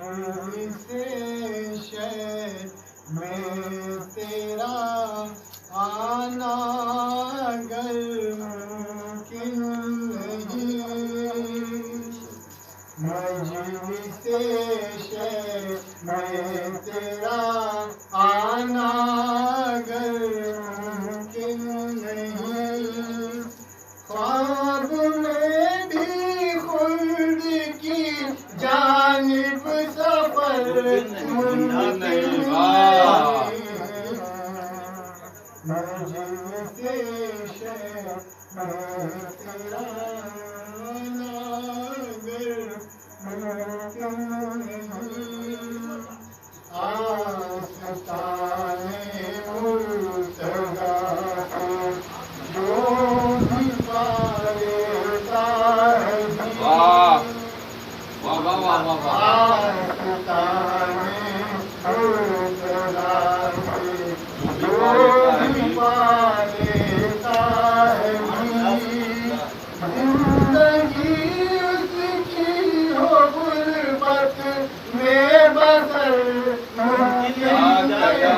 مجلس شہر میں تیرا آنا گر ممکن نہیں، مجلس شہر میں تیرا آنا گر ممکن نہیں، خواب میں بھی خلد کی جانب سفر ممکن نہیں، مجلس شہر میں تیرا آنا گر ممکن نہیں، آستان مرتضیٰ کو جو بھی پا لیتا ہے جی، آستان مرتضیٰ سے جو بھی پا لیتا ہے جی، زندگی اس کی ہو غربت میں بسر ممکن نہیں،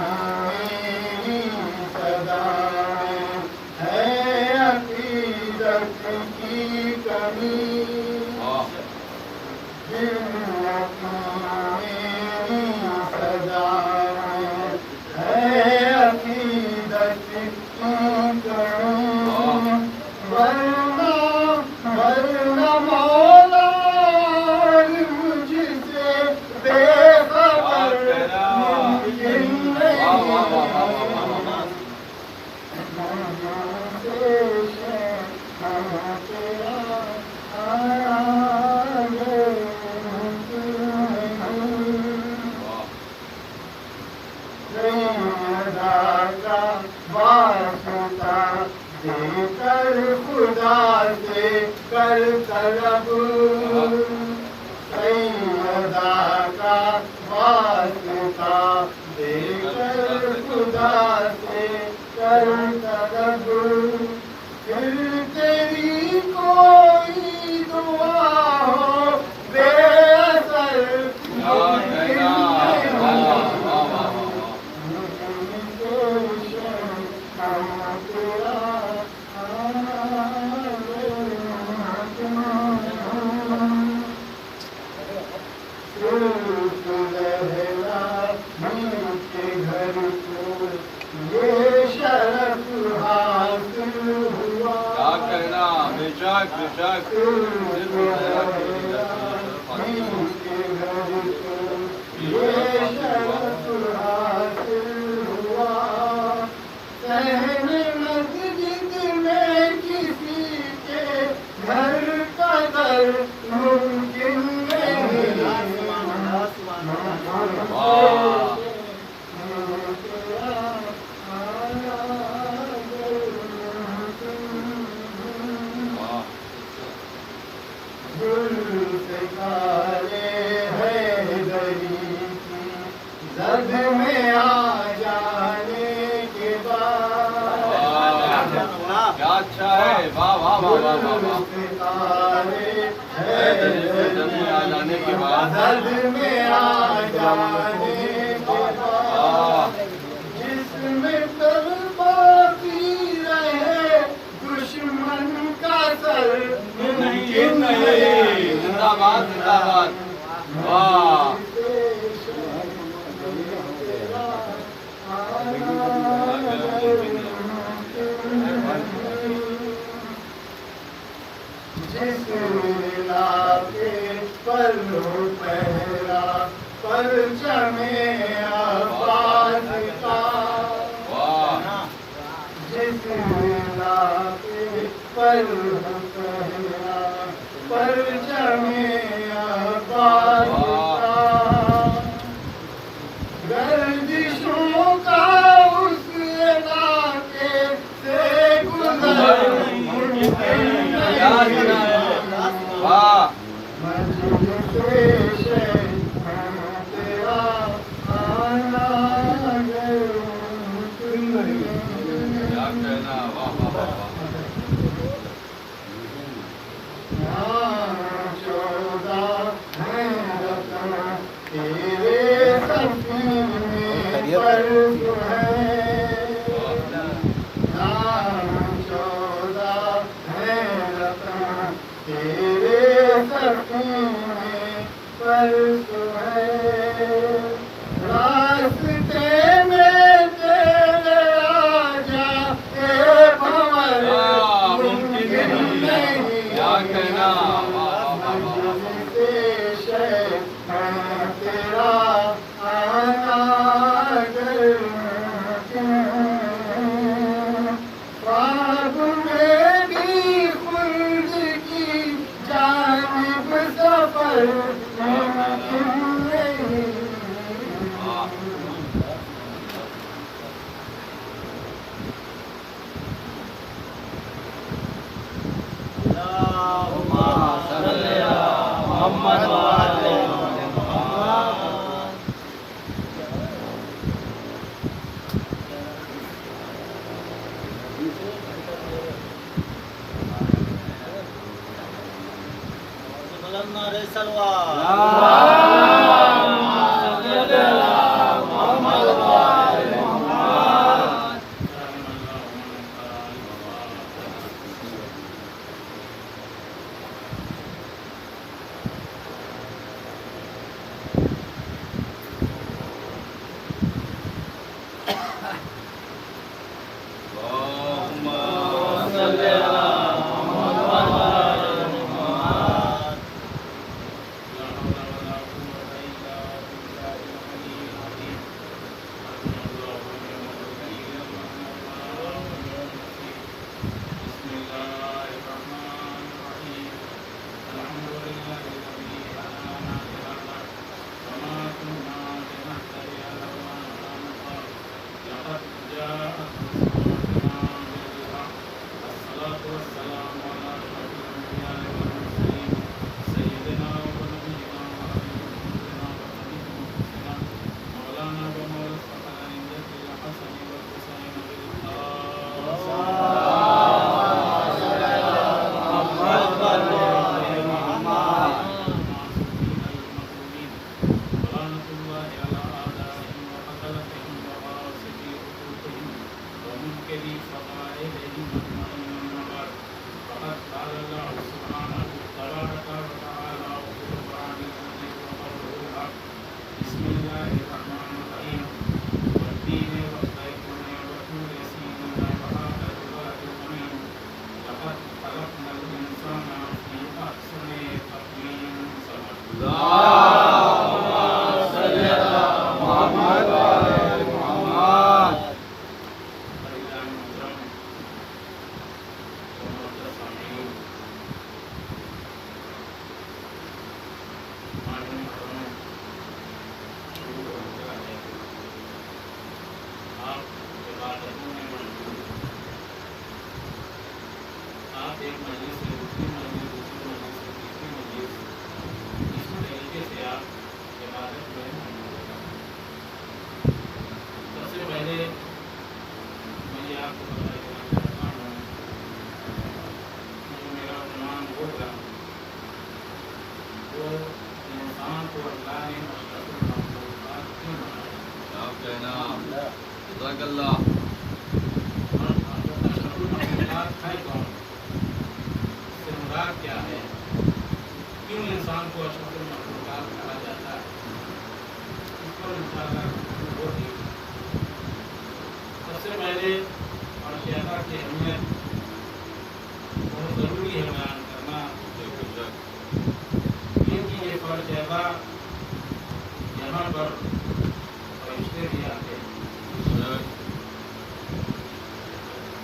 میری صدائیں ہے عقیدت کی کمی، میری صدائیں ہے عقیدت کی کمی، ورنہ مولا مجھ سے بے خبر ممکن نہیں، مجلس شہر میں تیرا آنا گر ممکن نہیں، سیدہ کا واسطہ دے کر خدا سے کر طلب، سیدہ کا واسطہ دے کر خدا سے کر طلب، پھر تیری کوئی دعا ہو بے اثر ممکن نہیں، مجلس شہر میں تیرا آنا گر ممکن نہیں، صرف لہلا میر کے گھر کو یہ شرف حاصل ہوا، صرف لہلا میر کے گھر کو یہ شرف حاصل ہوا، صحن مسجد میں کسی کے گھر کا در ممکن نہیں، ذوالفقار حیدری کی زد میں آ جانے کے بعد، ذوالفقار حیدری کی زد میں آ جانے کے بعد، جسم پر باقی رہے دشمن کا سر ممکن نہیں، زندہ باد زندہ باد، واہ جس علاقے پر پہرا پرچم عباس کا، جس علاقے پر پہرا پرچم عباس کا، گردشوں کا اس علاقے سے گزر ممکن نہیں، مجلس شہر میں تیرا آنا گر فرض ہے شودا ہے رقم تیرے سخن میں فرض ہے راستے میں تیرے آ جا اے بھنور ممکن نہیں کیا کہنا پیش ہے تیرا آنا خواب میں بھی خلد کی جانب سفر ممکن نہیں محمد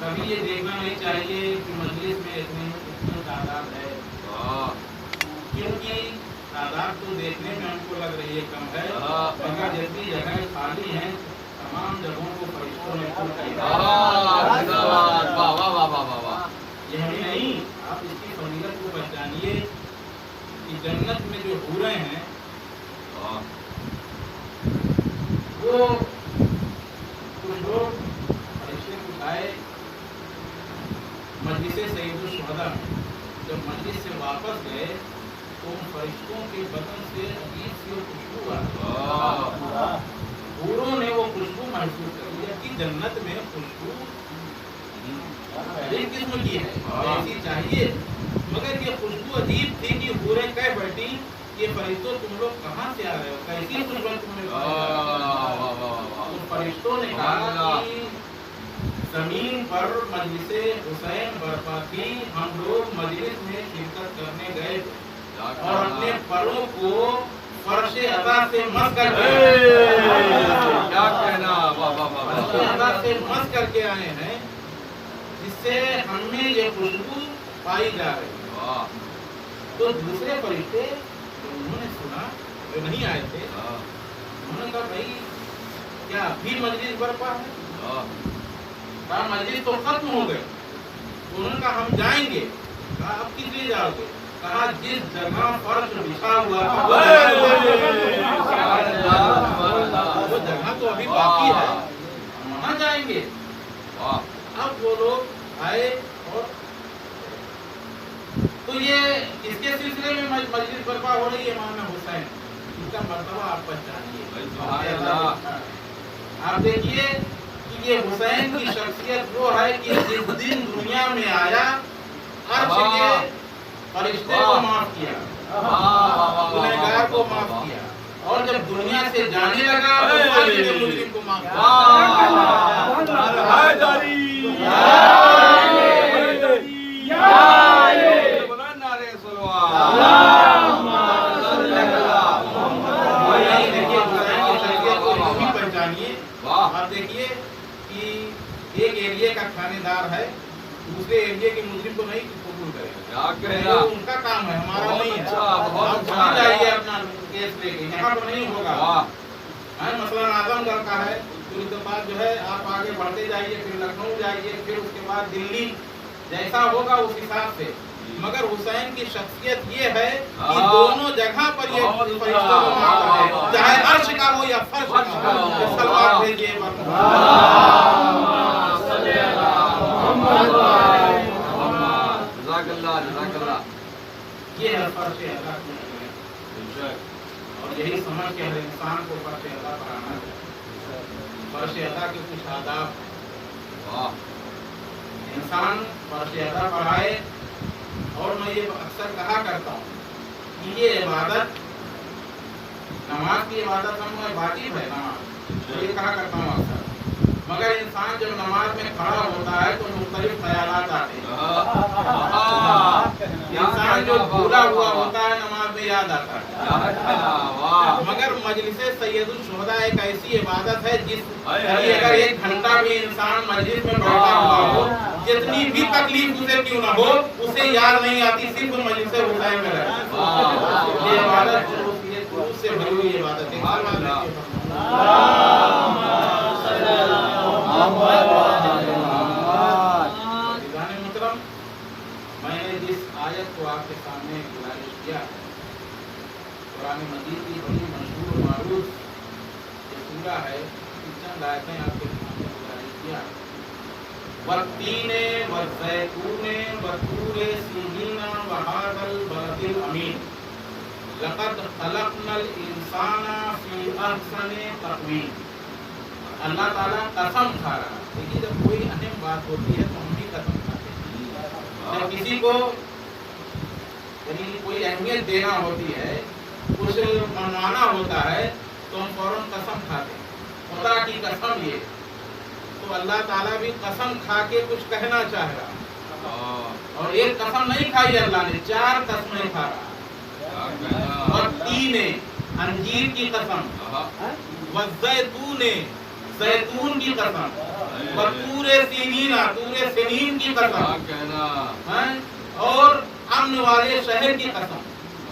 کبھی یہ دیکھنا نہیں چاہیے کہ مجلس میں اتنی تعداد ہے، کیونکہ تعداد تو دیکھنے میں ہم کو لگ رہی ہے کم ہے، مگر جتنی جگہیں خالی ہیں تمام جگہوں کو فرشتوں نے پھول کر یہی نہیں، آپ اس کی فضیلت کو پہچانیے کہ جنت میں جو حوریں ہیں وہ کچھ لوگ فرشتے اٹھائے مجلس سید الشہداء میں، جب مجلس سے واپس گئے تو ان فرشتوں کے بدن سے عجیب سی خوشبو آئی، حوروں نے وہ خوشبو محسوس کر لیا کہ جنت میں خوشبو ایک قسم کی ہے ایسی چاہیے، مگر یہ خوشبو عجیب تھی کہ حوریں کہہ بیٹھی کہ فرشتوں تم لوگ کہاں سے آ رہے ہو، کیسی خوشبو تم نے؟ فرشتوں نے کہا کہ زمین پر مجلس حسین برپا تھی، ہم لوگ مجلس میں شرکت کرنے گئے اور اپنے پروں کو فرش عطا سے مس کر کے مس کر کے آئے ہیں، جس سے ہم میں یہ خوشبو پائی جا رہی ہے۔ تو دوسرے فرشتے انہوں نے سنا، جو نہیں آئے تھے، انہوں نے کہا بھائی کیا ابھی مجلس برپا ہے؟ کہا مجلس تو ختم ہو گئے۔ انہوں نے کہا ہم جائیں گے۔ کہا اب کس لیے جاؤ گے؟ کہا جس جگہ فرش بچھا ہوا تھا وہ جگہ تو ابھی باقی ہے، وہاں جائیں گے۔ اب وہ لوگ آئے اور تو یہ اس کے سلسلے میں مجلس برپا ہو رہی ہے امام حسین، ان کا مرتبہ آپ پہچانیے۔ آپ دیکھیے کہ یہ حسین کی شخصیت وہ ہے کہ جس دن دنیا میں آیا عرش کے فرشتے کو معاف کیا، گنہگار کو معاف کیا، اور جب دنیا سے جانے لگا تو مجرم کو معاف کیا۔ آپ دیکھیے کہ ایک ایریے کا تھانے دار ہے، دوسرے ایریے کے مجرم کو نہیں قبول کرے گا، ان کا کام ہے، ہمارا نہیں ہے۔ آپ وہاں جائیے اپنا کیس لے کے، یہاں پر نہیں ہوگا۔ مثلا اعظم گڑھ کا ہے، پھر اس کے بعد جو ہے آپ آگے بڑھتے جائیے، پھر لکھنؤ جائیے، پھر اس کے بعد دلی، جیسا ہوگا اس حساب سے۔ مگر حسین کی شخصیت یہ ہے کہ دونوں جگہ پر یہ فرشتوں کو معاف کرے، چاہے عرش کا ہو یا فرش کا ہو۔ سلوات بھیجیے یہ ہے فرش ادا، اور یہی سمجھ کے ہر انسان کو فرش ادا پر آنا ہے۔ فرش ادا کے کچھ آداب، انسان فرش ادا پر آئے، اور میں یہ اکثر کہا کرتا ہوں کہ یہ عبادت، نماز کی عبادت ہم میں واجب ہے نماز، یہ کہا کرتا ہوں اکثر، مگر انسان جب نماز میں کھڑا ہوتا ہے تو مختلف خیالات آتے ہیں۔ انسان جو بھولا ہوا ہوتا ہے نماز میں یاد آتا ہے، مگر مجلس سید الشہداء ایک ایسی عبادت ہے جس اگر ایک گھنٹہ بھی انسان مجلس میں بیٹھا ہوا ہو، جتنی بھی تکلیف اسے کیوں نہ ہو، اسے یاد نہیں آتی، صرف مجلس حسین میں رہتا ہے۔ یہ عبادت سے بھری ہوئی عبادت ہے۔ محترم، میں نے جس آیت کو آپ کے سامنے گزارش کیا، قرآن مجید کی بڑی مشہور و معروف یہ سورہ ہے، چند آیتیں آپ کے سامنے گزارش کیا۔ والتین والزیتون وطور سینین وہذا البلد الامین لقد خلقنا الانسان فی احسن تقویم۔ اللہ تعالیٰ قسم کھا رہا ہے۔ دیکھیے جب کوئی اہم بات ہوتی ہے تو ہم بھی قسم کھاتے ہیں۔ جب کسی کو یعنی کوئی اہمیت دینا ہوتی ہے، کچھ منوانا ہوتا ہے تو ہم فوراً قسم کھاتے ہیں، خدا کی قسم یہ۔ تو اللہ تعالیٰ بھی قسم کھا کے کچھ کہنا چاہ رہا ہے، اور ایک قسم نہیں کھائی اللہ نے، 4 قسمیں کھا رہا ہے۔ اور 3 انجیر کی قسم، والزیتون زیتون کی قسم، وطور سینین طور سنین کی قسم، اور امن والے شہر کی قسم۔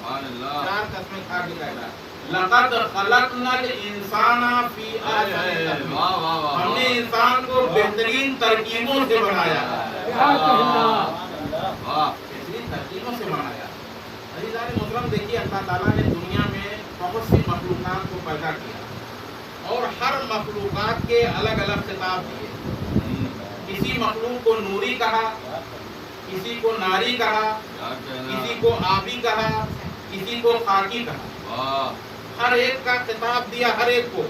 4 قسمیں کھا کے کہہ رہا ہے لقد خلقنا الانسان فی احسن تقویم۔ ہم نے انسان کو بہترین ترکیبوں سے بنایا، بہترین ترکیبوں سے بنایا۔ عزیزان محترم، دیکھیے اللہ تعالیٰ نے دنیا میں بہت سی مخلوقات کو پیدا کیا، اور ہر مخلوقات کے الگ الگ خطاب دیے۔ کسی مخلوق کو نوری کہا، کسی کو ناری کہا، کسی کو آبی کہا، کسی کو خاکی کہا، ہر ایک کا خطاب دیا ہر ایک کو۔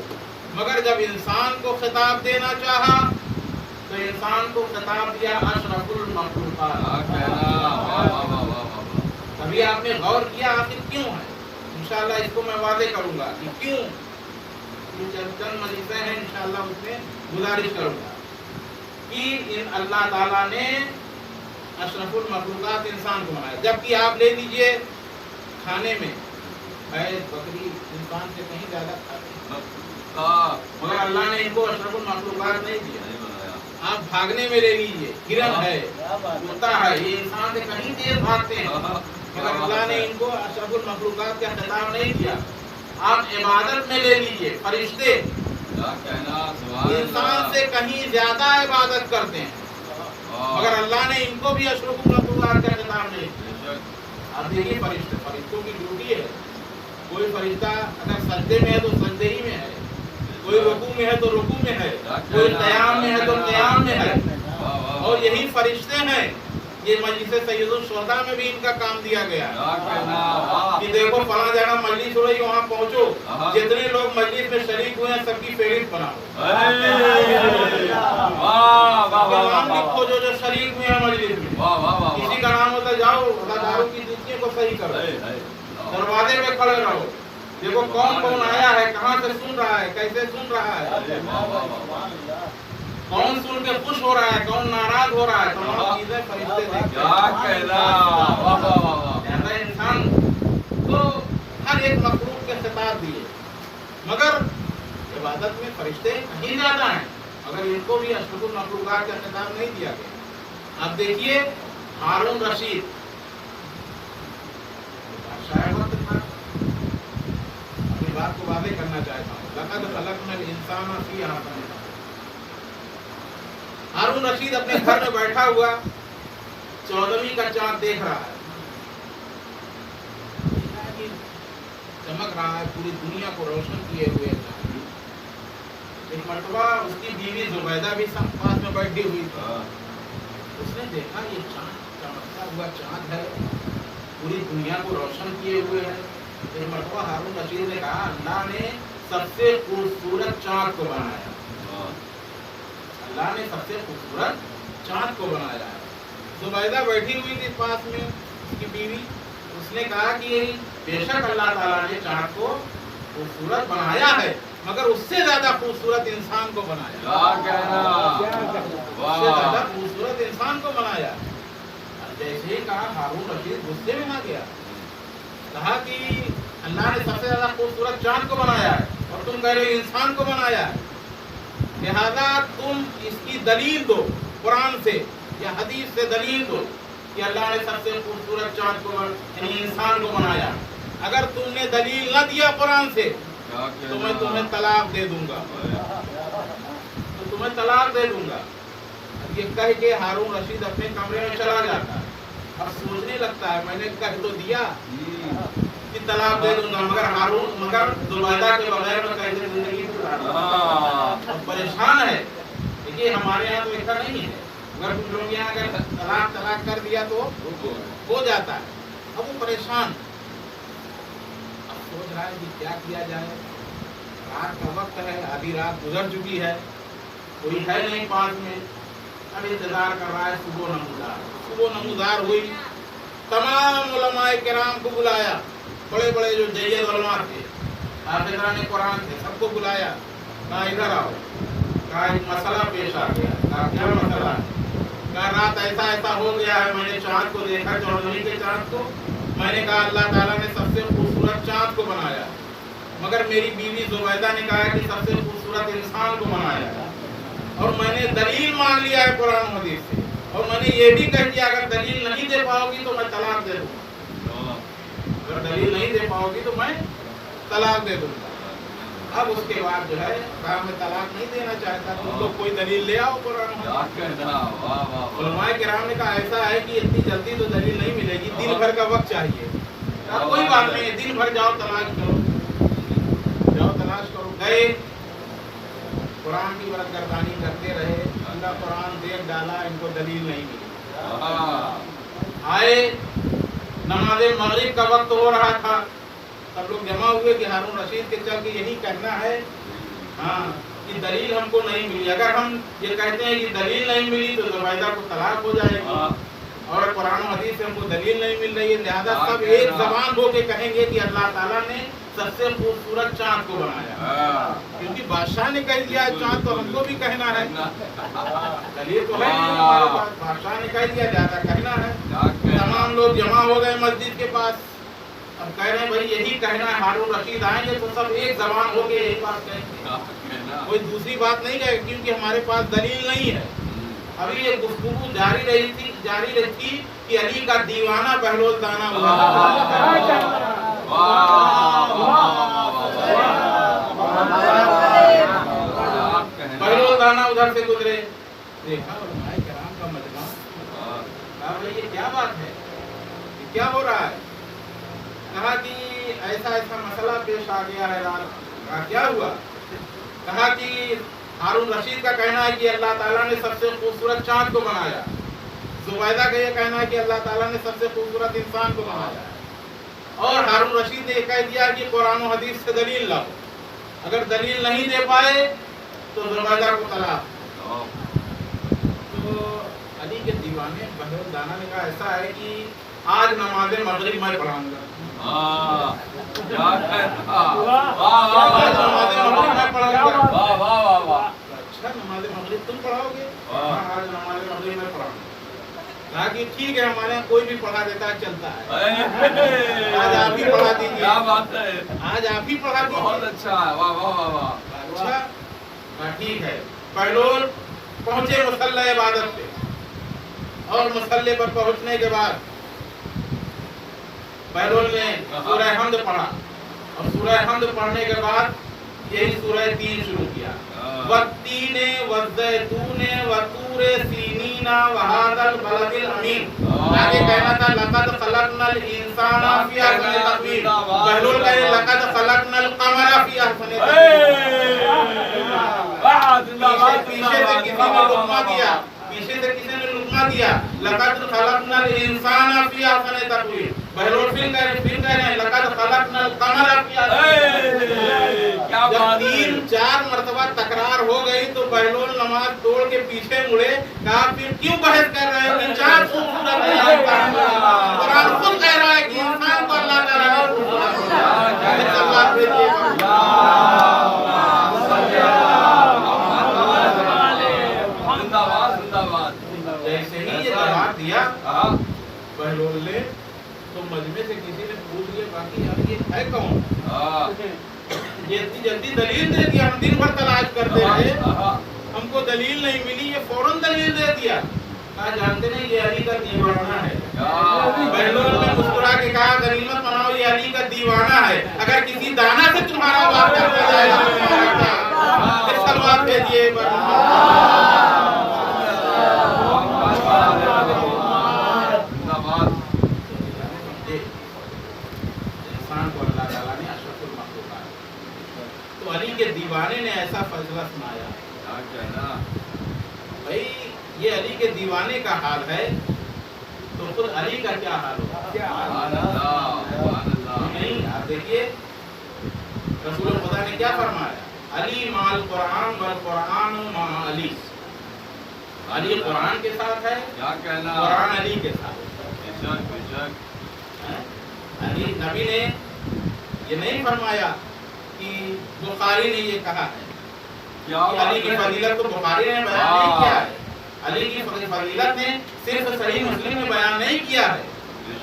मगर जब इंसान को खिताब देना चाहा तो इंसान को खिताब दिया अशरफुल मखलूकात। कभी आपने गौर किया आखिर क्यों है? इंशाअल्लाह इसको मैं वादे करूंगा कि क्यों, चंद मजीज़ें हैं इंशाअल्लाह उसमें गुजारिश करूंगा कि इन अल्लाह ताला ने अशरफुल मखलूकात इंसान को बनाया। जबकि आप ले लीजिए खाने में भैंस बकरी इंसान से कहीं ज्यादा खाते हैं, मगर अल्लाह ने इनको अशरफुल मखलूकात नहीं दिया। आप भागने में ले लीजिए, हिरन है, कुत्ता है, ये इंसान से कहीं तेज भागते हैं, मगर अल्लाह ने इनको अशरफुल मखलूकात का खिताब नहीं दिया। आप इबादत में ले लीजिए, फरिश्ते इंसान से कहीं ज्यादा इबादत करते हैं, मगर अल्लाह ने इनको भी अशरफुल मखलूकात का खिताब नहीं दिया। आप देखिए फरिश्तों की ड्यूटी है, कोई फरिश्ता अगर सजदे में है तो सजदे ही में है, कोई रुकू में है तो रुकू में है, कोई क़याम में है तो क़याम में है। और यही फरिश्ते हैं, ये मजलिस सैयदुल शुहदा में भी इनका काम दिया गया कि देखो फला जगह मजलिस हो रही, वहाँ पहुँचो, जितने लोग मजलिस में शरीक हुए हैं सबकी फेहरिस्त बनाओ, नाम लिखो जो शरीक हुए हैं मजलिस में, किसी का नाम होता जाओ अदाकारों की जूतियों को सही करो, दरवाजे पे खड़े रहो, देखो कौन कौन आया है, कहाँ से सुन रहा है, कैसे सुन रहा है, कौन सुन के खुश हो रहा है, कौन नाराज हो रहा है, तमाम चीजें फरिश्ते देखते हैं। इंसान तो हर एक मखलूक के खिताब दिए, मगर इबादत में फरिश्ते कहीं ज्यादा हैं, मगर इनको भी अशरफुल मखलूकात का खिताब नहीं दिया गया। अब देखिए हारून रशीद शायद वक्त था, अपनी बात को वादे करना चाहता हूँ। लक़द ख़लक़नल इंसान फ़ी अहसन। हारून रशीद अपने घर में बैठा हुआ 14वीं का चांद देख रहा है, चमक रहा है, पूरी दुनिया को रोशन किए हुए। एक मरतबा उसकी बीवी जुबैदा भी पास में बैठी हुई थी, उसने देखा ये चांद चमकता हुआ चांद है, पूरी दुनिया को रोशन किए हुए है। एक मरतबा हारून रशीद ने कहा अल्लाह ने सबसे खूबसूरत चांद को बनाया, अल्लाह ने सबसे खूबसूरत चांद को बनाया है। जुबैदा बैठी हुई थी पास में उसकी बीवी, उसने कहा कि बेशक अल्लाह ताला ने चांद को खूबसूरत बनाया है, मगर उससे ज्यादा खूबसूरत इंसान को बनाया, उससे ज्यादा खूबसूरत इंसान को बनाया। जैसे ही कहा हारून रशीद गुस्से में आ गया, कहा कि अल्लाह ने सबसे ज्यादा खूबसूरत चांद को बनाया है और तुम कह रहे हो इंसान को बनाया है, लिहाजा तुम इसकी दलील दो कुरान से या हदीस से दलील दो कि अल्लाह ने सबसे खूबसूरत चांद को यानी इंसान को बनाया। अगर तुमने दलील न दिया कुरान से तो मैं तुम्हें तलाक दे दूंगा, ये कह के हारून रशीद अपने कमरे में चला जाता है। अब सोचने लगता है मैंने कह तो दिया कि तलाक दे दूंगा, मगर जुबैदा के बगैर में कैसे जिंदगी गुजारूं? परेशान है। देखिए हमारे यहाँ तो ऐसा नहीं है, अगर तुम लोग यहाँ अगर तलाक कर दिया तो हो जाता है। अब वो परेशान, अब सोच रहा है कि क्या किया जाए। रात का वक्त है, आधी रात गुजर चुकी है, कोई है नहीं पास में। अब इंतजार कर रहा है सुबह नमूदार हुई, तमाम उलमाए किराम को बुलाया, बड़े बड़े जो जय्यद उलमा थे, हाफिज़ान कुरान थे, सबको बुलाया, कहा इधर आओ, कहा एक मसला पेश आ गया। कहा क्या मसला है? कहा रात ऐसा हो गया है, मैंने चाँद को देखा, 14वीं के चाँद को। मैंने कहा अल्लाह ताला ने सबसे खूबसूरत चाँद को बनाया, मगर मेरी बीवी जुबैदा ने कहा कि सबसे खूबसूरत इंसान को बनाया, और मैंने दलील मांग लिया है कुरान हदीस से, और मैंने ये भी कह दिया अगर दलील नहीं दे पाओगी तो मैं तलाक दे दूंगा, अगर दलील नहीं दे पाओगी तो मैं तलाक दे दूंगा। अब उसके बाद जो है कहा मैं तलाक नहीं देना चाहता, तुम लोग कोई दलील ले आओ कुरान हदीस। उलमाए किराम ने कहा ऐसा है कि इतनी जल्दी तो दलील नहीं मिलेगी, दिन भर का वक्त चाहिए। कोई बात नहीं, दिन भर जाओ तलाश करो। गए, कुरान की बरकरदानी करते रहे, अल्लाह कुरान देख डाला, इनको दलील नहीं मिली। आए, नमाज मगरिब का वक्त हो रहा था, सब लोग जमा हुए कि हारून रशीद के चल के यही कहना है हाँ कि दलील हमको नहीं मिली। अगर हम ये कहते हैं कि दलील नहीं मिली तो ज़ुबैदा को तलाक हो जाएगी, और कुरान और हदीस से हमको दलील नहीं मिल रही है, लिहाजा सब एक जबान हो के कहेंगे कि अल्लाह ताला ने सबसे खूबसूरत चाँद को बनाया, क्योंकि बादशाह ने कह दिया चाँद तो हमको भी कहना है। दलील तो है नहीं हमारे पास, बादशाह ने कह दिया, लिहाजा कहना है। तमाम लोग जमा हो गए मस्जिद के पास, अब कह रहे हैं भाई यही कहना है, हारून रशीद आएंगे तो सब एक जबान हो के यही बात कहेंगे, कोई दूसरी बात नहीं कहे, क्योंकि हमारे पास दलील नहीं है। अभी ये गुफ्तगू जारी रही थी कि अली का दीवाना बहलोल दाना बहलोल दाना उधर से गुजरे, देखा उलमाए किराम का मजमा, कहा भाई ये क्या बात है, ये क्या हो रहा है। कहा कि ऐसा ऐसा मसला पेश आ गया है रात। कहा क्या हुआ। कहा कि हारून रशीद का कहना है कि अल्लाह ताला ने सबसे खूबसूरत चाँद को बनाया, ज़ुबैदा का ये कहना है कि अल्लाह ताला ने सबसे खूबसूरत इंसान को बनाया, और हारून रशीद ने कह दिया कि कुरान और हदीस से दलील लाओ, अगर दलील नहीं दे पाए तो ज़ुबैदा को तलाक। तो अली के दीवाने बहलोल दाना ने कहा ऐसा है कि आज नमाज़ मगरिब मैं पढ़ाऊंगा। अच्छा नमाज़ मगरिब तुम पढ़ाओगे? आज नमाज़ मगरिब मैं पढ़ाऊंगा। कहा कि ठीक है, हमारे यहाँ कोई भी पढ़ा देता है, चलता है, आज आप ही पढ़ा दीजिए। क्या बात है, आज आप ही पढ़ा दीजिए। बहुत अच्छा, वाह वाह वाह। अच्छा ठीक है। बहलोल पहुंचे मुसल्ला इबादत पे, और मुसल्ले पर पहुंचने के बाद बहलोल ने सूरह हमद पढ़ा, और सूरह हमद पढ़ने के बाद यही सूरह 3 शुरू किया, वत्तीने वज़ैतूने वतूरे सीनीना वहादल बलदिल अमीन। आगे कहना था लक़द खलक़नल इंसाना फी अहसनि तक़वीम, बहलोल कहे लक़द खलक़नल क़मरा फी अहसनि तक़वीम। पीछे से किसी ने लुक़मा दिया, पीछे से किसी ने लुक़मा दिया, लक़द खलक़नल इंसाना फी अहसनि तक़वीम। बहलोल फिर कह रहे हैं लक़द खलक़नल क़मरा फी अहसनि तक़वीम। जब 3-4 मरतबा तकरार हो गई तो बहलोल नमाज तोड़ के पीछे मुड़े, कहा फिर क्यों बहस कर रहे हो, चार खूबसूरत है, कुरान खुद कह रहा है कि इंसान को अल्लाह ताला ने खूबसूरत जैसे ही ये जवाब दिया बहलोल ने, तो मजमे से किसी ने पूछ लिया बाकी यार ये है कौन, ये इतनी जल्दी दलील दे दिया, हम दिन भर तलाश करते रहे, हमको दलील नहीं मिली, ये फौरन दलील दे दिया। कहा जानते नहीं ये अली का दीवाना है। बहलोल ने मुस्कुरा के कहा गनीमत मनाओ, ये अली का दीवाना है, अगर किसी दाना से तुम्हारा वास्ता हो जाएगा तो सलवार भेजिए। इंसान को अल्लाह ताला ने अशरफुल मखलूक़ात, तो अली के दीवाने ने ऐसा फैसला सुनाया। भाई ये अली के दीवाने का हाल है, तो खुद अली का क्या हाल होगा। नहीं आप देखिए रसूल खुदा ने क्या फरमाया, अली माल कुरान वल कुरान मा अली, अली कुरान के साथ है, क्या कहना, कुरान अली के साथ। अली नबी ने ये नहीं फरमाया कि बुखारी ने ये कहा है, अली की फजीलत को बुखारी ने बयान नहीं किया है, अली की फजीलत ने सिर्फ सही मुस्लिम में बयान नहीं किया है,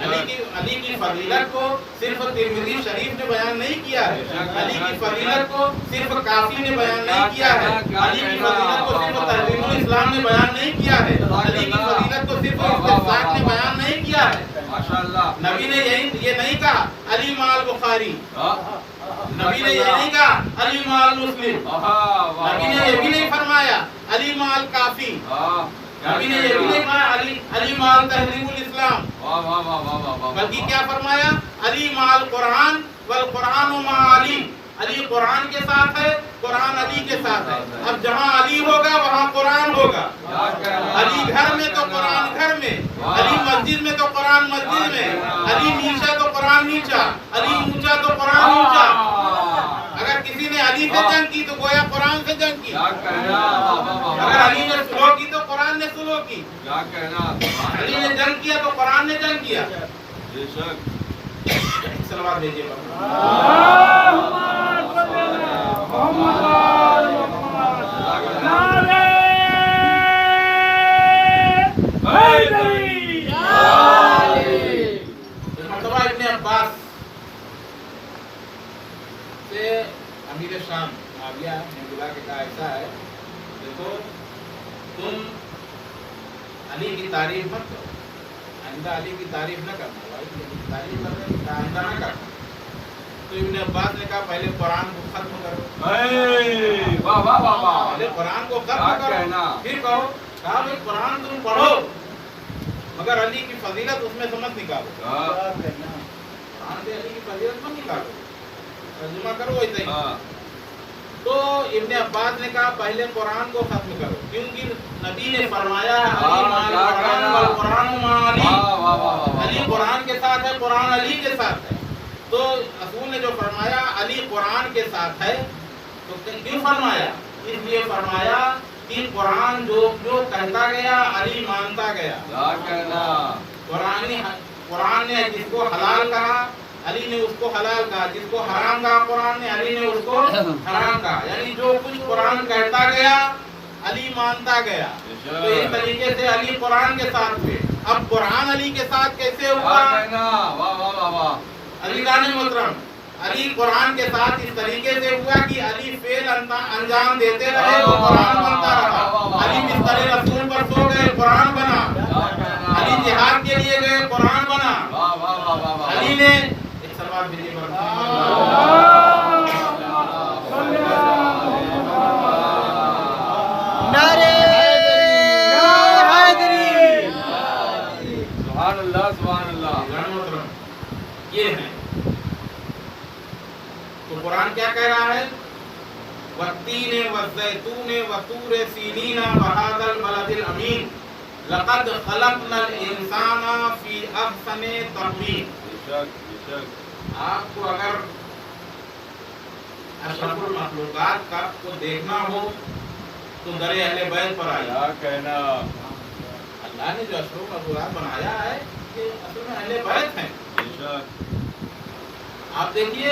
अली की फजीलत को सिर्फ तिरमिज़ी शरीफ ने बयान नहीं किया है, अली की फजीलत को सिर्फ काफी ने बयान नहीं किया है, अली की फजीलत को सिर्फ तहज़ीबुल इस्लाम ने बयान नहीं किया है, अली की फजीलत को सिर्फ इस्तिक़साक़ ने बयान नहीं किया है। माशाअल्लाह, नबी ने ये नहीं कहा अली माल बुखारी, नबी ने ये नहीं कहा अली माल मुस्लिम, नबी ने ये भी नहीं फरमाया अली माल काफी, नबी ने ये भी नहीं कहा अली माल तहज़ीबुल इस्लाम, बल्कि क्या फरमाया अली माल कुरान वल कुरान मा अली, अली कुरान के साथ है, कुरान अली के साथ है। अब जहाँ अली होगा वहाँ कुरान होगा, अली घर में तो कुरान घर में, अली मस्जिद में तो कुरान मस्जिद में, अली नीचा तो कुरान नीचा, अली ऊंचा तो कुरान ऊंचा। अगर किसी ने علی سے جنگ کی تو گویا قرآن سے جنگ کی. کیا کہنا. اگر علی نے سلو کی تو قرآن نے سلو کی. کیا کہنا. علی نے جنگ کیا تو قرآن نے جنگ کیا. بے شک. سلوات بھیجیے مرتبہ ابن عباس سے امیر شام معاویہ نے بلا کے کہا ایسا ہے دیکھو تم علی کی تعریف مت کرو آئندہ علی کی تعریف نہ کرنا تعریف کرنے آئندہ نہ کرنا. تو ابن عباس نے کہا پہلے قرآن کو ختم کرو. واہ واہ واہ واہ. پہلے قرآن کو ختم کرو پھر کہو. کہا بھائی قرآن تم پڑھو مگر علی کی فضیلت اس میں سے مت نکالو. قرآن سے علی کی فضیلت مت نکالو. ترجمہ کرو ویسا ہی. تو ابن عباس نے کہا پہلے قرآن کو ختم کرو کیونکہ نبی نے فرمایا علی قرآن کے ساتھ ہے قرآن علی کے ساتھ ہے. تو رسول نے جو فرمایا علی قرآن کے ساتھ ہے تو کیوں فرمایا؟ اس لیے فرمایا کہ قرآن جو کہتا گیا علی مانتا گیا. قرآن نے جس کو حلال کہا علی نے اس کو حلال کہا, جس کو حرام کہا قرآن نے علی نے اس کو حرام کہا. یعنی جو کچھ قرآن کہتا گیا علی مانتا گیا. تو اس طریقے سے علی قرآن کے ساتھ ہوئے. اب قرآن علی کے ساتھ کیسے ہوا؟ علی جان محترم علی قرآن کے ساتھ اس طریقے سے ہوا کہ علی فعل انجام دیتے رہے تو قرآن بنتا رہا. علی بستر رسول پر سو گئے قرآن بنا. علی جہاد کے لیے گئے قرآن بنا. علی نے ایک سلوات بھیجیے نعرے حیدری. سبحان اللہ سبحان اللہ. یہ ہے تو قرآن کیا کہہ رہا ہے؟ والتین والزیتون وطور سینین وہذا البلد الامین لقد خلقنا الانسان فی احسن تقویم. آپ کو اگر اشرف المخلوقات کا کو دیکھنا ہو تو در اہل بیت پر آئیے. کیا کہنا. اللہ نے جو اشرف المخلوقات بنایا ہے یہ اصل میں اہل بیت ہیں. آپ دیکھیے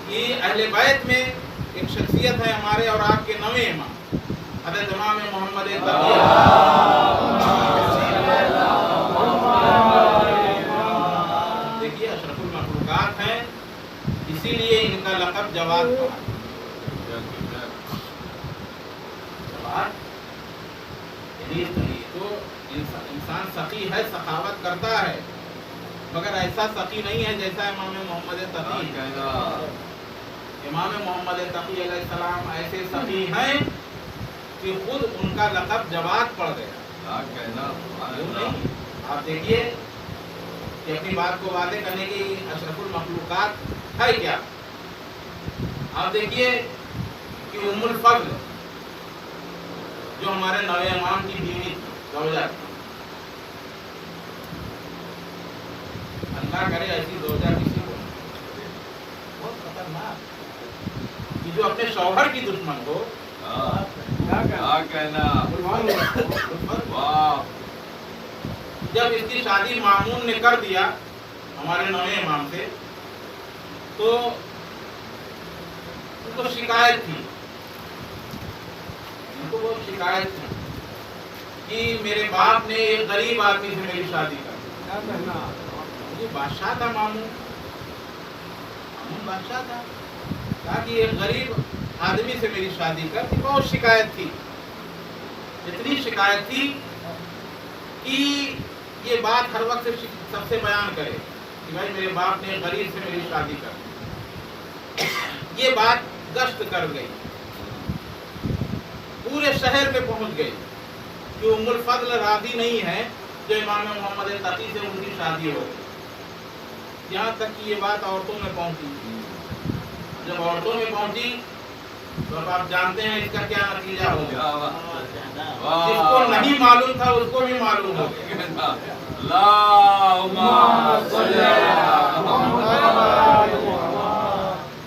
کہ اہل بیت میں ایک شخصیت ہے ہمارے اور آپ کے نویں امام حضرت امام محمد تقی. دیکھیے اشرف المخلوقات ہیں اسی لیے ان کا لقب جواد تو انسان سخی ہے سخاوت کرتا ہے مگر ایسا سخی نہیں ہے جیسا امام محمد تقی. امام محمد تقی علیہ السلام ایسے سخی ہیں کہ خود ان کا لقب جواد پڑ گیا. آپ دیکھیے کہ اپنی بات کو واضح کرنے کی اشرف المخلوقات ہے کیا. آپ دیکھیے کہ ام الفضل جو ہمارے نوے امام کی بیوی زوجہ تھی. اللہ کرے ایسی زوجہ کسی کو بہت خطرناک کہ جو اپنے شوہر کی دشمن ہو. کیا کہنا. جب اس کی شادی مامون نے کر دیا ہمارے نویں امام سے تو ان کو شکایت تھی. ان کو وہ شکایت تھی کہ میرے باپ نے ایک غریب آدمی سے میری شادی کر دی. یہ بادشاہ تھا مامون بادشاہ تھا. کہا کہ ایک غریب آدمی سے میری شادی کر دی. بہت شکایت تھی. اتنی شکایت تھی کہ یہ بات ہر وقت سب سے بیان کرے کہ بھائی میرے باپ نے غریب سے میری شادی کر دی. یہ بات گشت کر گئی پورے شہر میں پہنچ گئی کہ ام الفضل راضی نہیں ہے جو امام محمد تقی سے ان کی شادی ہو گئی. یہاں تک کہ یہ بات عورتوں میں پہنچی. جب عورتوں میں پہنچی تو اب آپ جانتے ہیں اس کا کیا نتیجہ ہو گیا. جس کو نہیں معلوم تھا اس کو بھی معلوم ہو گیا.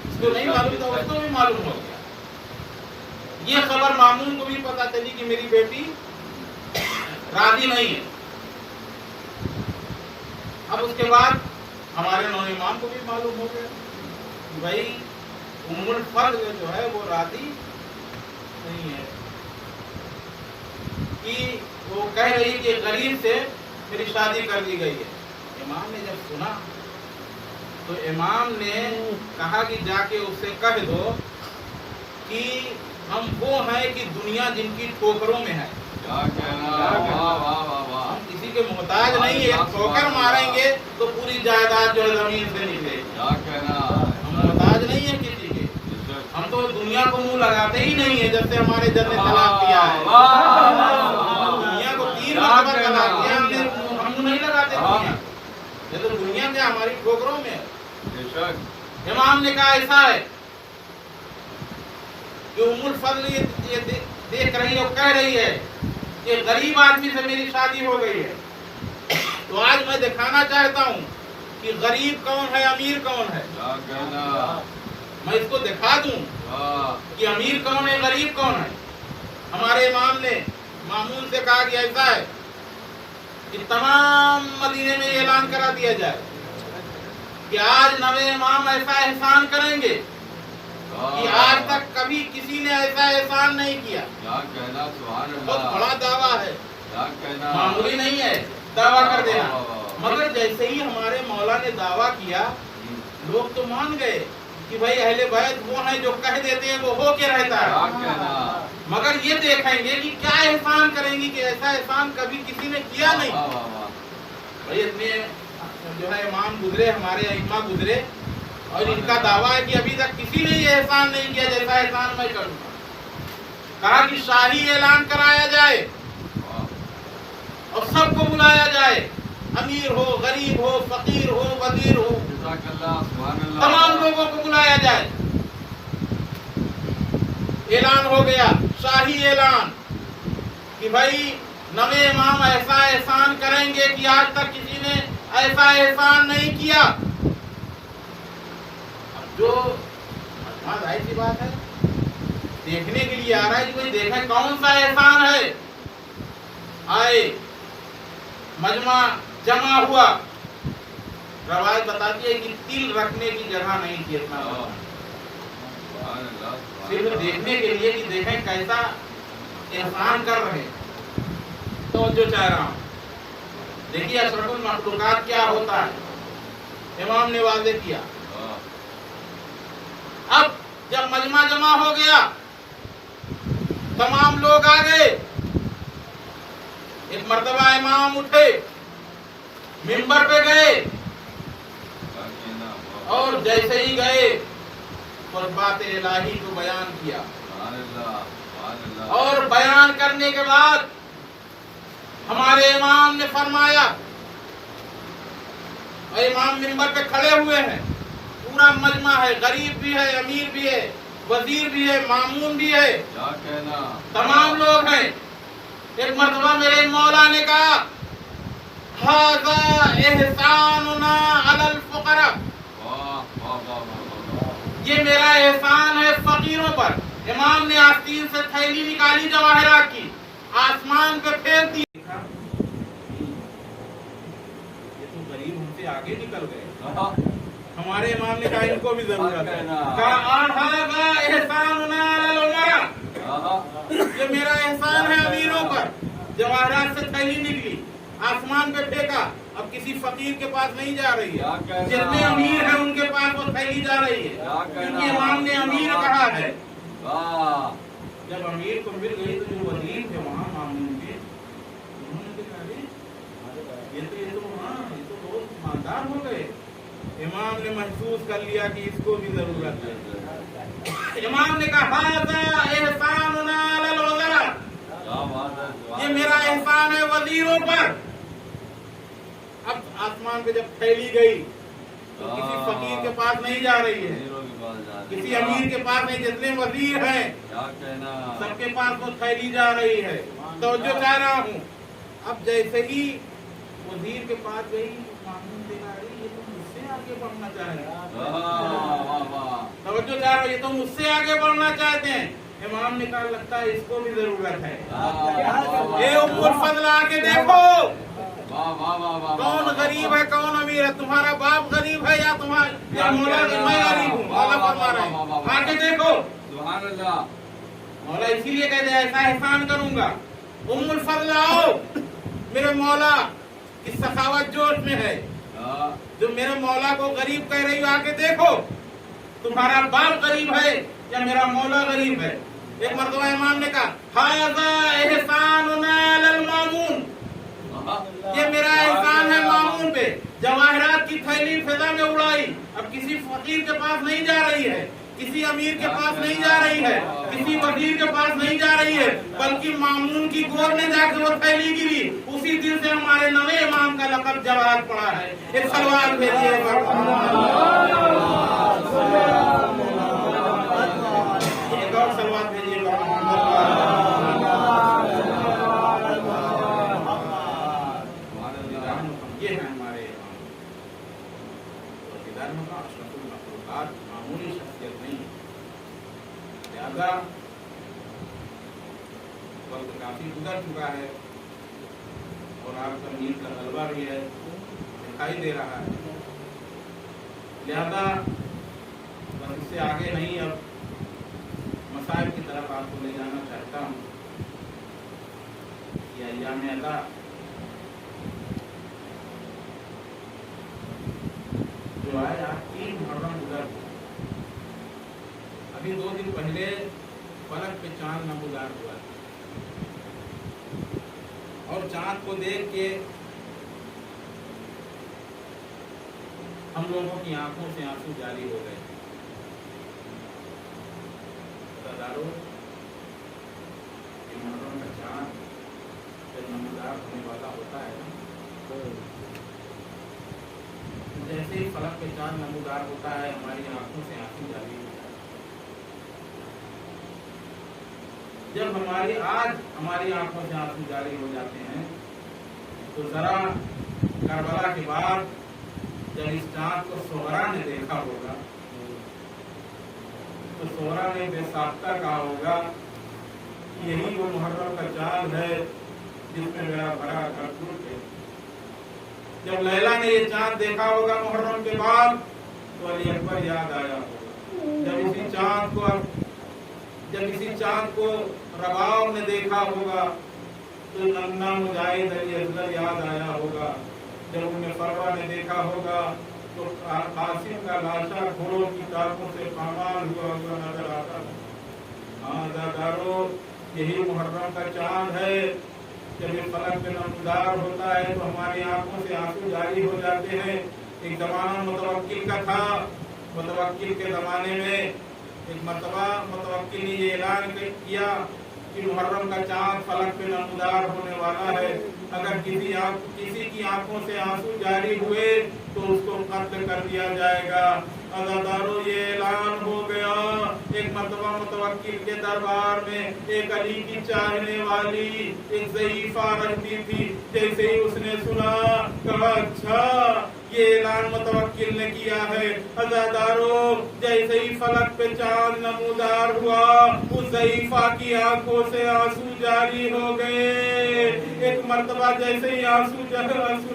اس کو نہیں معلوم تھا یہ خبر مامون کو بھی پتا چلی کہ میری بیٹی راضی نہیں ہے. اب اس کے بعد ہمارے نو امام کو بھی معلوم ہو گیا کہ بھائی ام الفضل جو ہے وہ راضی نہیں ہے، کہ وہ کہہ رہی کہ غریب سے میری شادی کر دی گئی ہے. امام نے جب سنا تو امام نے کہا کہ جا کے اس سے کہہ دو کہ ہم وہ ہیں کہ دنیا جن کی ٹھوکروں میں ہے، کیا کہنا، واہ واہ واہ واہ، ہم کسی کے محتاج نہیں ہے. ٹھوکر ماریں گے تو پوری جائیداد جو ہے زمین سے نکلے. کیا کہنا، ہم محتاج نہیں ہے کسی کے. ہم تو دنیا کو منہ لگاتے ہی نہیں ہے جب سے ہمارے جد نے طلاق کیا ہے. دنیا کو 3 مرتبہ طلاق کیا ہم منہ نہیں لگاتے دنیا. یہ تو دنیا کیا ہماری ٹھوکروں میں ہے. بے شک. امام نے کہا ایسا ہے کہ ام الفضل یہ دیکھ رہی اور کہہ رہی ہے کہ غریب آدمی سے میری شادی ہو گئی ہے، تو آج میں دکھانا چاہتا ہوں کہ غریب کون ہے، امیر کون ہے. کیا کہنا، میں اس کو دکھا دوں کہ امیر کون ہے، غریب کون ہے. ہمارے امام نے مامون سے کہا کہ ایسا ہے کہ تمام مدینے میں اعلان کرا دیا جائے کہ آج نوے امام ایسا احسان کریں گے کہ آج تک کبھی کسی نے ایسا احسان نہیں کیا. کیا کہنا، سبحان بہت اللہ، بڑا دعویٰ ہے، کیا کہنا، معمولی نہیں ہے دعویٰ کر دینا. مگر جیسے ہی ہمارے مولا نے دعویٰ کیا لوگ تو مان گئے کہ بھائی اہل بیت وہ ہیں جو کہہ دیتے ہیں وہ ہو کے رہتا کیا ہے. کہنا، مگر یہ دیکھیں گے کہ کیا احسان کریں گی کہ ایسا احسان کبھی کسی نے کیا نہیں. واہ واہ واہ، بھائی اتنے جو ہے امام گزرے، ہمارے ائمہ گزرے، اور ان کا دعویٰ ہے کہ ابھی تک کسی نے یہ احسان نہیں کیا جیسا احسان میں کروں گا. کہا کہ شاہی اعلان کرایا جائے اور سب کو بلایا جائے، امیر ہو، غریب ہو، فقیر ہو، وزیر ہو، جزاک اللہ، سبحان اللہ، تمام لوگوں کو بلایا جائے. اعلان ہو گیا، شاہی اعلان کہ بھائی نوے امام ایسا احسان کریں گے کہ آج تک کسی نے ایسا احسان نہیں کیا. اب جو ظاہر سی بات ہے دیکھنے کے لیے آ رہا ہے کہ بھائی دیکھیں کون سا احسان ہے. آئے، مجمع جمع ہوا. روایت بتاتی ہے کہ تل رکھنے کی جگہ نہیں تھی اتنا بڑا. سبحان اللہ، صرف دیکھنے کے لیے کہ دیکھیں کیسا احسان کر رہے. تو جو چاہ رہا ہوں دیکھیے اشرف المخلوقات کیا ہوتا ہے. امام نے واضح کیا. اب جب مجمع جمع ہو گیا تمام لوگ آ گئے. ایک مرتبہ امام اٹھے، منبر پہ گئے، کیا کہنا، اور جیسے ہی گئے بات الہی کو بیان کیا. سبحان اللہ، سبحان اللہ، اور بیان کرنے کے بعد ہمارے امام نے فرمایا، اور امام منبر پہ کھڑے ہوئے ہیں، پورا مجمع ہے، غریب بھی ہے، امیر بھی ہے، وزیر بھی ہے، مامون بھی ہے، کیا کہنا، تمام لوگ ہیں. ایک مرتبہ میرے مولا نے کہا ھذا احساننا علی الفقراء، واہ واہ واہ واہ، یہ میرا احسان ہے فقیروں پر. امام نے آستین سے تھیلی نکالی جواہرات کی، آسمان پہ پھینک دی. یہ تو غریب ہم سے آگے نکل گئے. ہمارے امام نے کہا ان کو بھی ضرورت ہے. کہا ھذا احساننا علی الامراء، یہ میرا احسان ہے امیروں پر. جواہرات سے تھیلی نکلی، آسمان پہ پھینکا. اب کسی فقیر کے پاس نہیں جا رہی ہے، جتنے امیر ہیں ان کے پاس وہ تھیلی جا رہی ہے، کیونکہ امام نے امیر کہا ہے. جب امیر کو مل گئی تو جو وزیر تھے وہاں مامون کے، انہوں نے کہا یہ تو بہت مالدار ہو گئے. امام نے محسوس کر لیا کہ اس کو بھی ضرورت ہے. امام نے کہا ھذا احساننا علی الوزراء، یہ میرا احسان ہے وزیروں پر. اب آسمان پہ جب پھیلی گئی تو کسی فقیر کے پاس نہیں جا رہی ہے، کسی امیر کے پاس نہیں، جتنے وزیر ہیں سب کے پاس وہ تھیلی جا رہی ہے. توجہ چاہ رہا ہوں. اب جیسے ہی وزیر کے پاس گئی مامون دیکھا رہی یہ تو مجھ سے آگے بڑھنا چاہ رہے ہیں. توجہ چاہ رہا ہوں، یہ تو مجھ سے آگے بڑھنا چاہتے ہیں. इमाम ने कहा लगता है इसको भी जरूरत है। ये उम्मुल फजल आके देखो वाह वाह वाह वाह कौन गरीब है कौन अमीर है, तुम्हारा बाप गरीब है या तुम्हारा या मौला मैं गरीब हूँ, मौला फरमा रहे हैं आके देखो। सुभान अल्लाह। मौला इसीलिए कहते हैं ऐसा एहसान करूंगा। उम्मुल फजल आओ, मेरे मौला की सखावत जोश में है, जो मेरे मौला को गरीब कह रही हो आके देखो, तुम्हारा बाप गरीब है या मेरा मौला गरीब है। एक मर्तबा इमाम ने कहा हाज़ा एहसानुना अलल मामून, ये मेरा एहसान है मामून पे। जवाहरात की थैली फिजा में उड़ाई, अब किसी फकीर के पास नहीं जा रही है, किसी अमीर के पास नहीं जा रही है, किसी वजीर के पास नहीं जा रही है, बल्कि मामून की गोद में जाकर वो थैली गिरी। उसी दिन से हमारे नवे इमाम का लक़ब जवाहर पड़ा है। एक सलवार भेजिए, एक और सलवार भेजिए। ये है हमारे मामूली शख्सियत नहीं। लिहाजा वक्त काफी गुजर चुका है और आपका नींद का गलबा भी है, दिखाई दे रहा है। लिहाजा बस इससे आगे नहीं, अब मसाइब की तरफ आपको ले जाना चाहता हूँ। ये अय्याम अदा जो है आज 3 मुहर्रम गुजर, अभी 2 दिन पहले फलक पे चांद नमूदार हुआ और चांद को देख के हम लोगों की आंखों से आंसू जारी हो गए। दादारो मुहर्रम का चांद जब नमूदार होने वाला होता है, जैसे ही फलक पे चांद नमूदार होता है हमारी आंखों से आंसू जारी होता है। जब हमारी आंखों से आंसू जारी हो जाते हैं तो जरा करबला के बाद जब इस चांद को सोहरा ने देखा होगा तो सोहरा ने बेसाख्ता कहा होगा यही वो मुहर्रम का चांद है जिसमें मेरा भरा घर टूट गया। जब लैला ने ये चांद देखा होगा मुहर्रम के बाद तो अली अकबर याद आया होगा। जब इसी चांद को रबाब ने देखा होगा तो नन्ना मुजाहिद अली असगर याद आया होगा। जब उन्हें फरवा ने देखा होगा तो कासिम का लाशा घोड़ों की टापों से पामाल हुआ नजर आता है। हाँ दादारो, यही मुहर्रम का चांद है। जब ये फलक पे नमूदार होता है तो हमारी आंखों से आंसू जारी हो जाते हैं। एक जमाना मुतवक्किल का था। मुतवक्किल के जमाने में एक मरतबा मुतवक्किल ने ये ऐलान किया कि मुहर्रम का चांद फलक पे नमूदार होने वाला है। अगर किसी की आंखों से आंसू जारी हुए तो उसको कत्ल कर दिया जाएगा। अज़ादारो, ये ऐलान हो गया। एक मरतबा मुतवक्किल के दरबार में एक अली की चाहने वाली एक ज़ईफ़ा रहती थी। जैसे ही उसने सुना कहा अच्छा ये ऐलान मुतवक्किल ने किया है। अज़ादारो, जैसे ही फलक पे चांद नमूदार हुआ उस ज़ईफ़ा की आंखों से आंसू जारी हो गए। एक मरतबा जैसे ही आंसू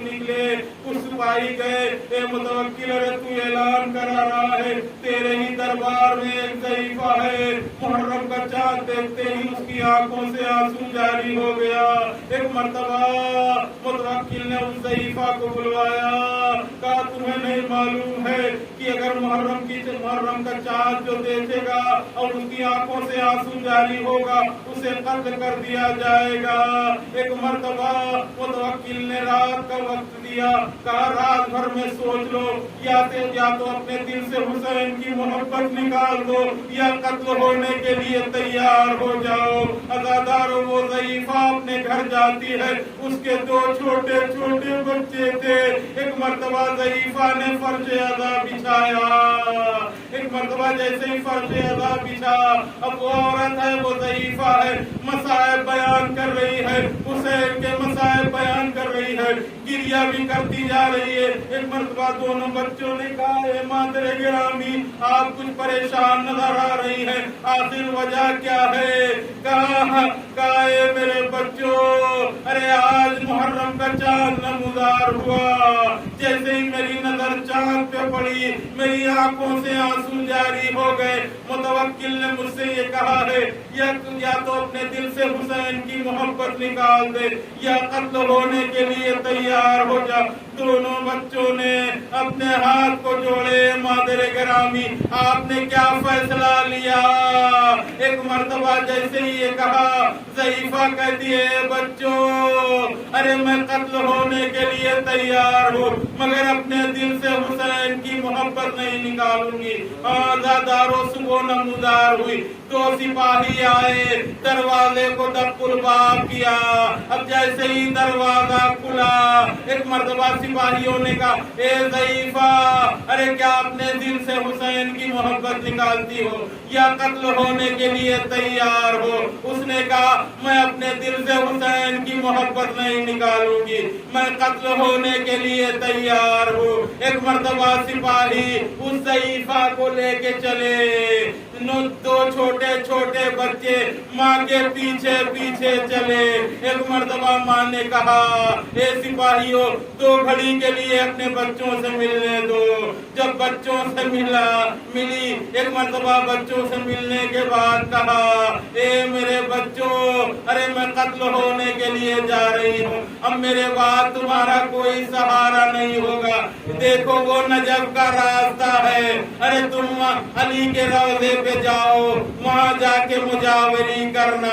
निकले उस सिपाही गए, ए मुतवक्किल, अरे तू ऐलान करा रहा है तेरे ही दरबार में एक ज़ईफ़ा है। मुहर्रम का चांद देखते ही उसकी आंखों से आंसू जारी हो गया। एक मरतबा मुतवक्किल ने उस ज़ईफ़ा को बुलवाया, कहा तुम्हें नहीं मालूम है कि अगर मुहर्रम का चांद जो देखेगा और उसकी आंखों से आंसू जारी होगा उसे कत्ल कर दिया जाएगा। एक मरतबा मुतवक्किल ने रात का वक्त दिया, कहा रात भर में सोच लो, या तो अपने दिल से हुसैन की मोहब्बत निकाल दो या कत्ल होने के लिए तैयार हो जाओ। अज़ादारो, वो ज़ईफ़ा अपने घर जाती है, उसके 2 छोटे छोटे बच्चे थे। एक मरतबा ज़ईफ़ा ने फर्श अज़ा बिछाया। एक मरतबा जैसे ही फर्श अज़ा बिछा, अब वो औरत है, वो ज़ईफ़ा है, मसाइब बयान कर रही है, हुसैन के मसाइब बयान कर रही है, गिरी तजकिया भी करती जा रही है। एक मरतबा दोनों बच्चों ने कहा, ए मादरे गिरामी, आप कुछ परेशान नजर आ रही है, आखिर वजह क्या है? कहा ए मेरे बच्चों, अरे आज मुहर्रम का चांद नमूदार हुआ, जैसे ही मेरी नजर चांद पे पड़ी मेरी आंखों से आंसू जारी हो गए। मुतवक्किल ने मुझसे ये कहा है, या तो अपने दिल से हुसैन की मोहब्बत निकाल दे या कत्ल होने के लिए तैयार हो जा। दोनों बच्चों ने अपने हाथ को जोड़े। मादरे गिरामी, आपने क्या फैसला लिया? एक मर्तबा जैसे ही ये कहा, ज़ईफा कहती है, बच्चों, अरे मैं कत्ल होने के लिए तैयार हूँ, मगर अपने दिल से हुसैन की मोहब्बत नहीं निकालूंगी। आज़ादारों सुबह नमूदार हुई, दो सिपाही आए, दरवाजे को दस्तुलबाब किया। अब जैसे ही दरवाजा खुला, एक मर्तबा सिपाहियों ने कहा, ए ज़ईफा, अरे क्या अपने दिल से हुसैन की मोहब्बत निकालती हो या कत्ल होने के लिए तैयार हो? उसने कहा, मैं अपने दिल से हुसैन की मोहब्बत नहीं निकालूंगी, मैं कत्ल होने के लिए तैयार हूँ। एक मर्तबा सिपाही उस ज़ईफा को लेके चले। दो छोटे छोटे बच्चे माँ के पीछे पीछे चले। एक मर्तबा माँ ने कहा, ए सिपाहियों, दो घड़ी के लिए अपने बच्चों से मिलने दो। जब बच्चों से मिली, एक मर्तबा बच्चों से मिलने के बाद कहा, ए मेरे बच्चों, अरे मैं कत्ल होने के लिए जा रही हूँ, अब मेरे बाद तुम्हारा कोई सहारा नहीं होगा। देखो वो नजफ का रास्ता है, अरे तुम अली के रौज़े पे जाओ, वहाँ जाके मुजावरी करना।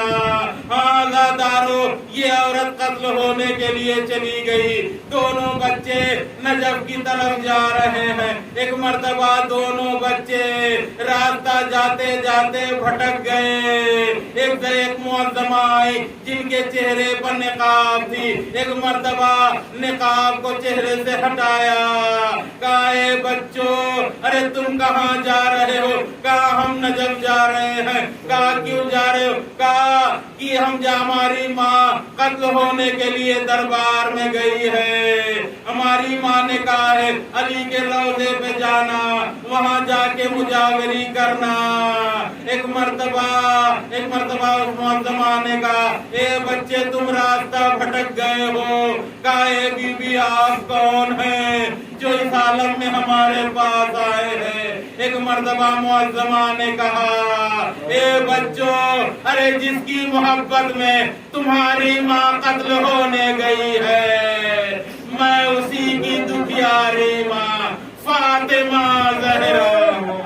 आज़ादारो, ये औरत कत्ल होने के लिए चली गई। दोनों बच्चे नजफ की तरफ जा रहे हैं। एक मर्तबा दोनों बच्चे रास्ता जाते जाते भटक गए। एक मुअज़्ज़मा आई जिनके चेहरे पर निकाब थी। एक मर्तबा निकाब को चेहरे से हटाया। कहा, ए बच्चों, अरे तुम कहाँ जा रहे हो? कहा, हम नजफ जा रहे हैं। कहा, क्यों जा रहे हो? कहा कि हमारी माँ कत्ल होने के लिए दरबार में गई है। हमारी माँ ने कहा है अली के रौज़े पे जाना, वहाँ जाके मुजावरी करना। एक मर्तबा उस मुअज़्ज़मा ने कहा, ए बच्चे, तुम रास्ता भटक गए हो। कहा, ए बीबी, आप कौन हैं जो इस हालत में हमारे पास आए हैं? एक मर्तबा मुअज़्ज़मा ने कहा, ए बच्चों, अरे जिसकी मोहब्बत में तुम्हारी माँ कत्ल होने गई है, मैं उसी की दुखियारी माँ फातिमा ज़हरा हूँ।